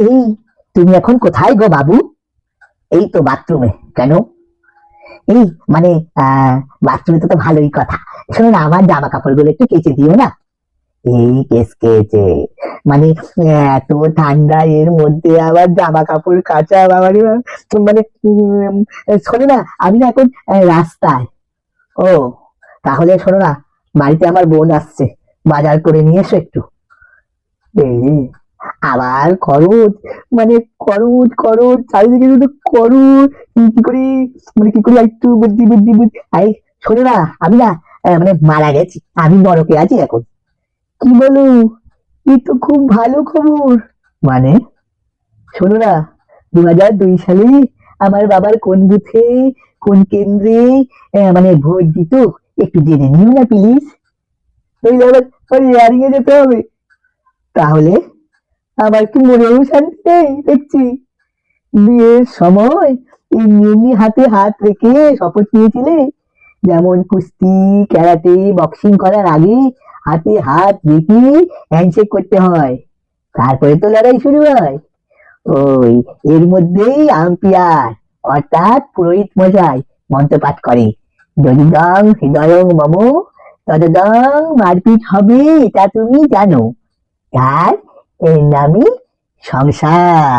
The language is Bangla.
এই, তুমি এখন কোথায় গো বাবু? এই তো বাথরুমে। কেন? এই মানে বাথরুমে তো ভালোই কথা। শোনো না, আমার জামা কাপড়গুলো একটু কেচে দিও না। এই কেস কেচে মানে এত ঠান্ডা, এর মধ্যে আবার জামা কাপড় কাচা, বাবারে বাবা। মানে শোনো না, আমি না এখন রাস্তায়। ও, তাহলে শোনো না, বাড়িতে আমার বোন আসছে, বাজার করে নিয়ে এসো একটু। এই আবার খরচ, মানে খরচ খরচ চারিদিকে শুধু খরচ। কি করে, মানে কি করে একটু বুদ্ধি বুদ্ধি বুদ্ধি শোনো না, আমি না মানে মারা গেছি, আমি নরকে আছি এখন। কি বলো? এ তো খুব ভালো খবর। মানে শোনো না, 2002 সালে আমার বাবার কোন বুথে, কোন কেন্দ্রে মানে ভোট দিত, একটু জেনে নিও না প্লিজ। ওই আবার ইয়ারিং এ যেতে হবে। তাহলে আমার কি মনেও শান্তি নেই দেখছি। বিয়ের সময় এমনি এমনি হাতে হাত রেখে শপথ নিয়েছিলে, যেমন কুস্তি, ক্যারাটে, বক্সিং করার আগে হাতে হাত রেখে হ্যান্ডশেক করতে হয়, তারপরে তো লড়াই শুরু হয়। ওই এর মধ্যেই আম্পায়ার অর্থাৎ পুরোহিত মশাই মন্ত্রপাঠ করে, যদি দং হৃদয়ং মম তদদং মারপিট হবে, এটা তুমি জানো। আর এর নামই সংসার।